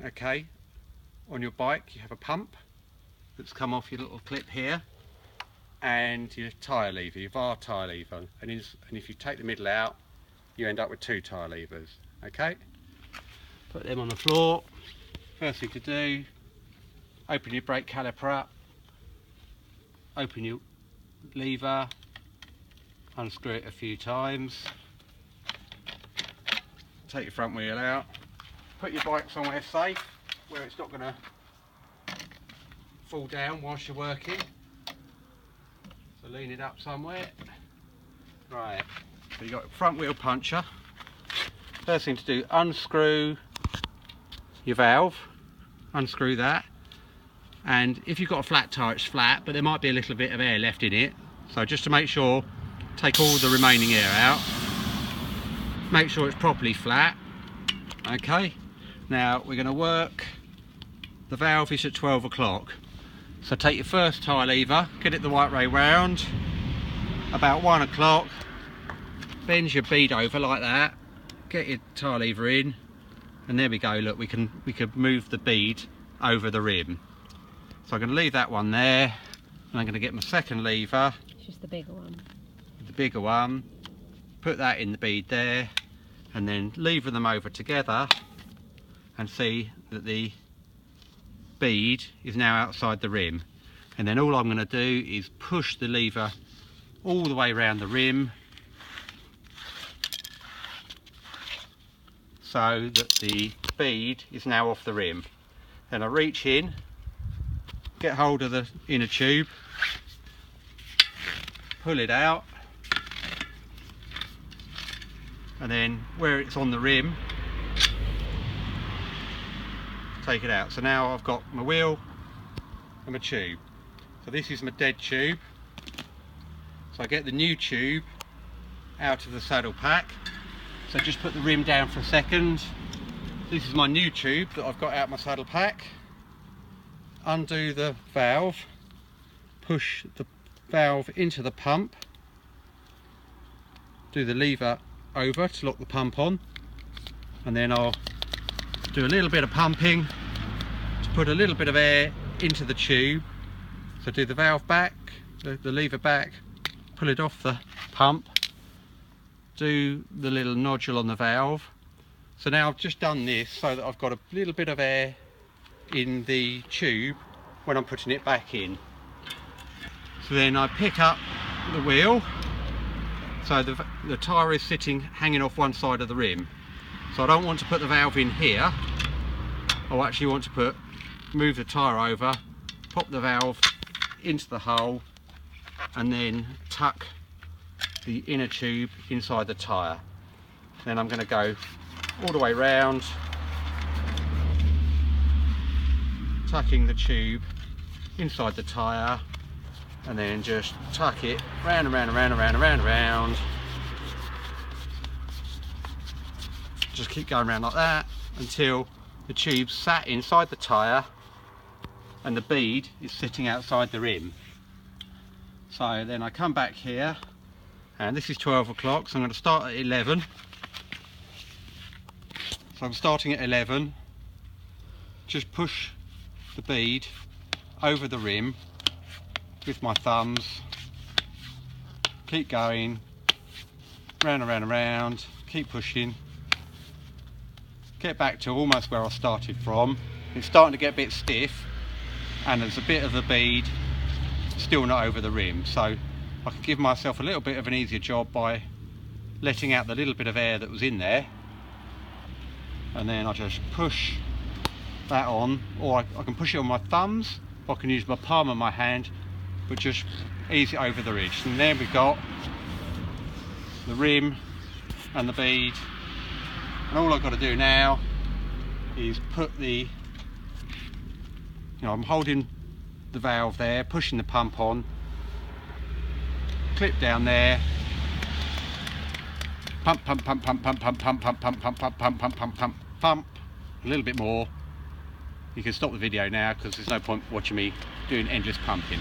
okay, on your bike you have a pump that's come off your little clip here, and your tyre lever, your VAR tyre lever, and if you take the middle out you end up with 2 tyre levers. Okay, put them on the floor. First thing to do, open your brake caliper up, open your lever, unscrew it a few times, take your front wheel out, put your bike somewhere safe where it's not going to fall down whilst you're working. So lean it up somewhere. Right, so you've got a front wheel puncture. First thing to do, unscrew your valve, unscrew that, and if you've got a flat tyre it's flat, but there might be a little bit of air left in it, so just to make sure, take all the remaining air out, make sure it's properly flat. Okay, now we're going to work, the valve is at 12 o'clock, so take your first tyre lever, get it the right way round, about 1 o'clock, bend your bead over like that, get your tyre lever in, and there we go. Look, we can move the bead over the rim. So I'm going to leave that one there, and I'm going to get my second lever. It's just the bigger one. The bigger one. Put that in the bead there, and then lever them over together, and see that the bead is now outside the rim. And then all I'm going to do is push the lever all the way around the rim, so that the bead is now off the rim. Then I reach in, get hold of the inner tube, pull it out, and then where it's on the rim, take it out. So now I've got my wheel and my tube. So this is my dead tube. So I get the new tube out of the saddle pack. So just put the rim down for a second. This is my new tube that I've got out my saddle pack. Undo the valve, push the valve into the pump, do the lever over to lock the pump on, and then I'll do a little bit of pumping to put a little bit of air into the tube. So do the valve back, the lever back, pull it off the pump, do the little nodule on the valve. So now I've just done this so that I've got a little bit of air in the tube when I'm putting it back in. So then I pick up the wheel, so the tyre is hanging off one side of the rim. So I don't want to put the valve in here. I actually want to move the tyre over, pop the valve into the hole, and then tuck the inner tube inside the tyre. Then I'm going to go all the way round, tucking the tube inside the tyre, and then just tuck it round and round and round and round and round and round. Just keep going around like that until the tube's sat inside the tyre and the bead is sitting outside the rim. So then I come back here, and this is 12 o'clock, so I'm going to start at 11. So I'm starting at 11, just push the bead over the rim with my thumbs, keep going, round and round and round, keep pushing, get back to almost where I started from. It's starting to get a bit stiff, and there's a bit of the bead still not over the rim, so I can give myself a little bit of an easier job by letting out the little bit of air that was in there, and then I just push that on, or I can push it on my thumbs, or I can use my palm of my hand, but just ease it over the ridge. And then we've got the rim and the bead, and all I've got to do now is put the, I'm holding the valve there, pushing the pump on, clip down there, pump, pump, pump, pump, pump, pump, pump, pump, pump, pump, pump, pump, pump, pump, pump, pump, a little bit more. You can stop the video now because there's no point watching me doing endless pumping.